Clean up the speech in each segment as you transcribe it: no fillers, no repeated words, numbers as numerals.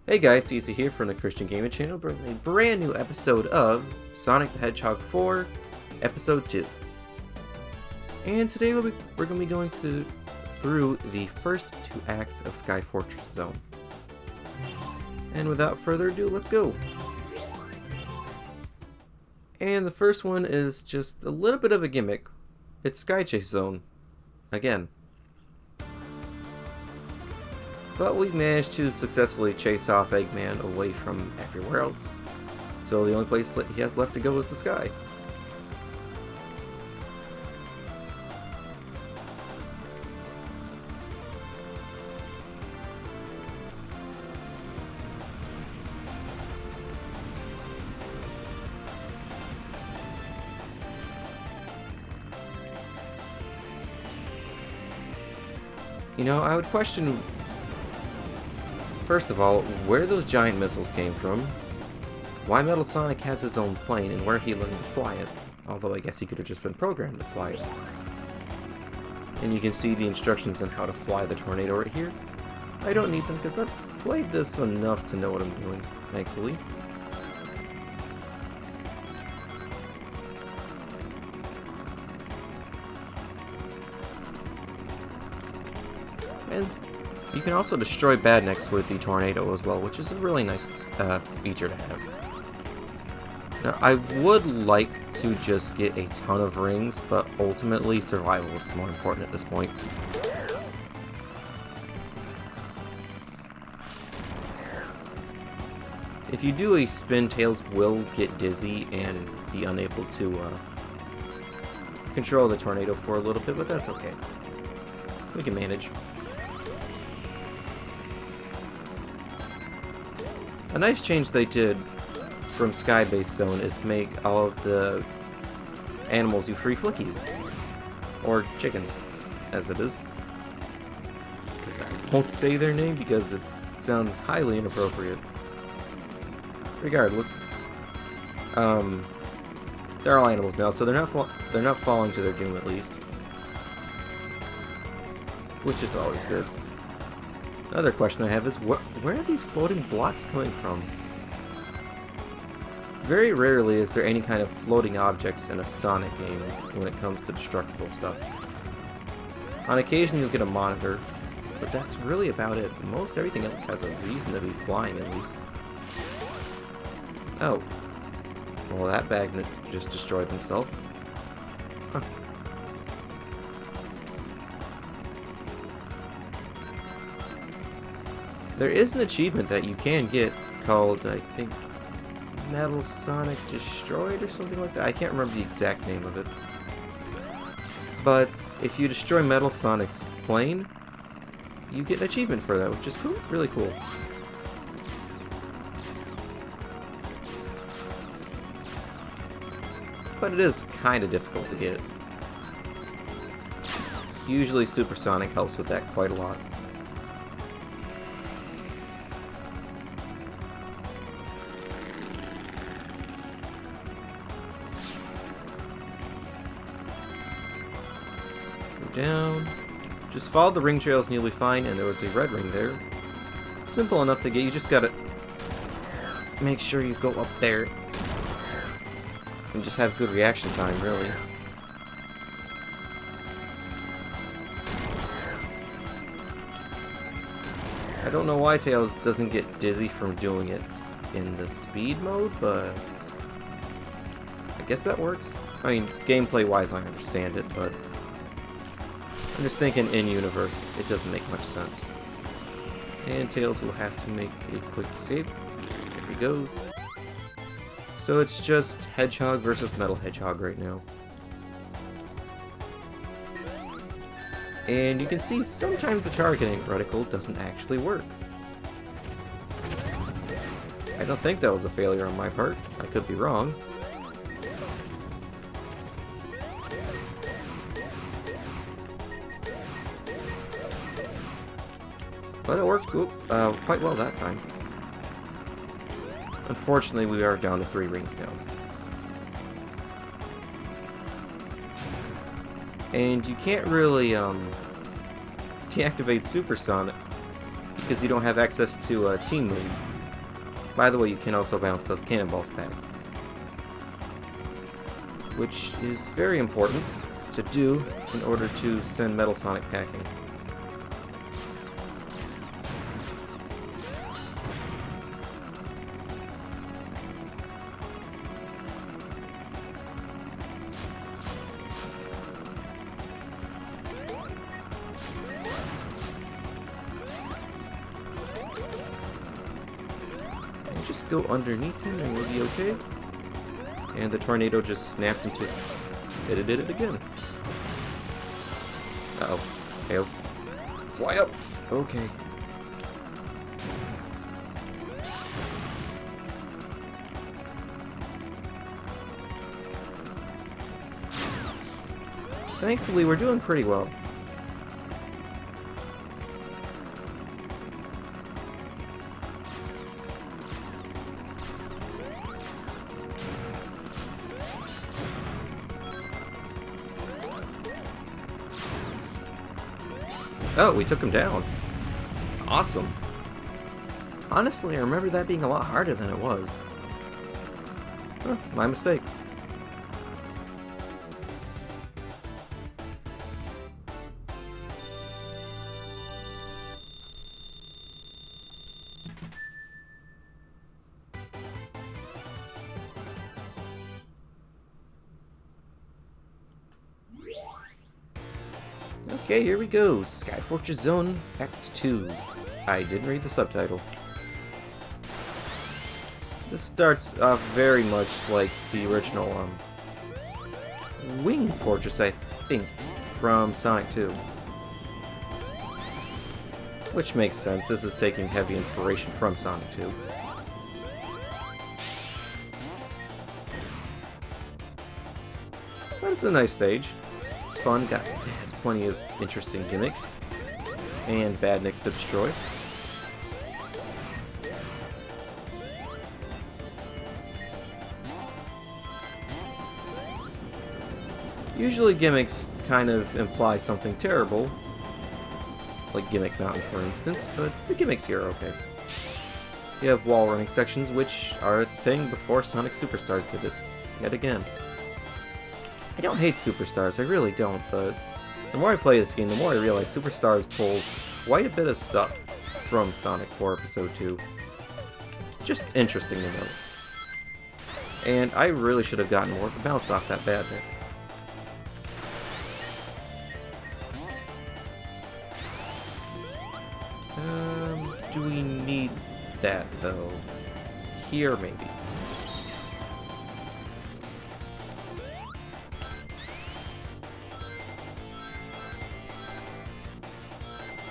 Hey guys, TC here from the Christian Gaming Channel, bringing a brand new episode of Sonic the Hedgehog 4, Episode 2. And today we're going to be going through the first two acts of Sky Fortress Zone. And without further ado, let's go! And the first one is just a little bit of a gimmick. It's Sky Chase Zone. Again. But we managed to successfully chase off Eggman away from everywhere else. So the only place that he has left to go is the sky. You know, I would question, first of all, where those giant missiles came from, why Metal Sonic has his own plane, and where he learned to fly it. Although I guess he could have just been programmed to fly it. And you can see the instructions on how to fly the tornado right here. I don't need them because I've played this enough to know what I'm doing, thankfully. And you can also destroy Badniks with the tornado as well, which is a really nice feature to have. Now, I would like to just get a ton of rings, but ultimately survival is more important at this point. If you do a spin, Tails will get dizzy and be unable to control the tornado for a little bit, but that's okay. We can manage. A nice change they did from Sky-based Zone is to make all of the animals do free flickies. Or chickens, as it is. Because I won't say their name because it sounds highly inappropriate. Regardless. They're all animals now, so they're not falling to their doom at least. Which is always good. Another question I have is, where are these floating blocks coming from? Very rarely is there any kind of floating objects in a Sonic game when it comes to destructible stuff. On occasion you'll get a monitor, but that's really about it. Most everything else has a reason to be flying at least. Oh. Well, that magnet just destroyed himself. Huh. There is an achievement that you can get called, I think, Metal Sonic Destroyed or something like that. I can't remember the exact name of it. But if you destroy Metal Sonic's plane, you get an achievement for that, which is cool, really cool. But it is kind of difficult to get. Usually Super Sonic helps with that quite a lot. Down. Just follow the ring trails and you'll be fine, and there was a red ring there. Simple enough to get, you just gotta make sure you go up there and just have good reaction time, really. I don't know why Tails doesn't get dizzy from doing it in the speed mode, but I guess that works. I mean, gameplay wise I understand it, but I'm just thinking in-universe, it doesn't make much sense. And Tails will have to make a quick save. There he goes. So it's just Hedgehog versus Metal Hedgehog right now. And you can see sometimes the targeting reticle doesn't actually work. I don't think that was a failure on my part. I could be wrong. But it worked quite well that time. Unfortunately, we are down to 3 rings now. And you can't really deactivate Super Sonic because you don't have access to team moves. By the way, you can also bounce those cannonballs back, which is very important to do in order to send Metal Sonic packing. Just go underneath him and we'll be okay. And the tornado just snapped into... It did it again. Uh-oh. Tails. Fly up! Okay. Thankfully, we're doing pretty well. Oh, we took him down. Awesome. Honestly, I remember that being a lot harder than it was. Huh, my mistake. Okay, here we go. Sky Fortress Zone Act 2. I didn't read the subtitle. This starts off very much like the original Wing Fortress, I think, from Sonic 2. Which makes sense. This is taking heavy inspiration from Sonic 2. But it's a nice stage. It's fun. It has plenty of interesting gimmicks and badniks to destroy. Usually gimmicks kind of imply something terrible, like Gimmick Mountain for instance, but the gimmicks here are okay. You have wall running sections, which are a thing before Sonic Superstars did it, yet again. I don't hate Superstars, I really don't, but the more I play this game, the more I realize Superstars pulls quite a bit of stuff from Sonic 4 Episode 2. Just interesting to note. And I really should have gotten more of a bounce off that badnik. Do we need that, though? Here, maybe.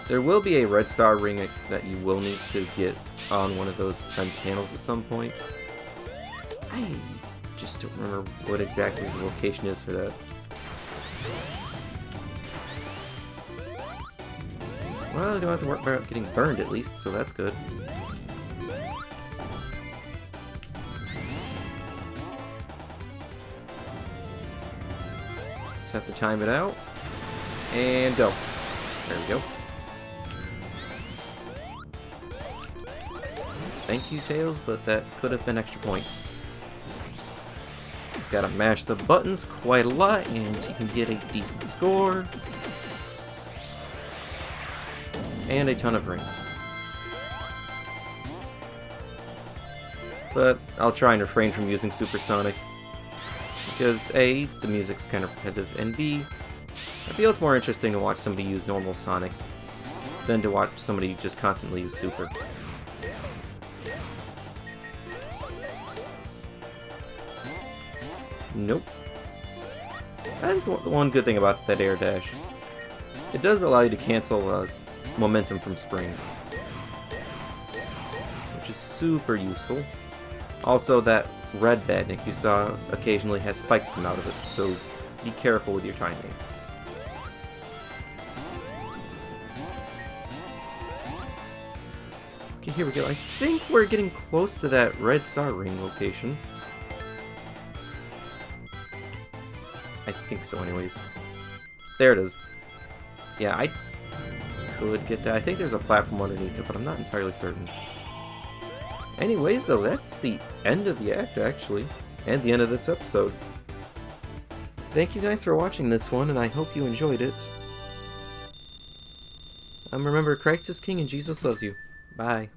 There will be a red star ring that you will need to get on one of those end panels at some point. I just don't remember what exactly the location is for that. Well, I don't have to worry about getting burned at least, so that's good. Just have to time it out. And go. There we go. Thank you, Tails, but that could have been extra points. Just gotta mash the buttons quite a lot, and you can get a decent score. And a ton of rings. But I'll try and refrain from using Supersonic, because A, the music's kind of repetitive, and B, I feel it's more interesting to watch somebody use normal Sonic than to watch somebody just constantly use Super. Nope. That is the one good thing about that air dash. It does allow you to cancel momentum from springs, which is super useful. Also, that red badnik you saw occasionally has spikes come out of it, so be careful with your timing. Okay, here we go. I think we're getting close to that red star ring location. I think so anyways. There it is. Yeah, I could get that. I think there's a platform underneath it, but I'm not entirely certain. Anyways, though, that's the end of the act, actually. And the end of this episode. Thank you guys for watching this one, and I hope you enjoyed it. Remember, Christ is King and Jesus loves you. Bye.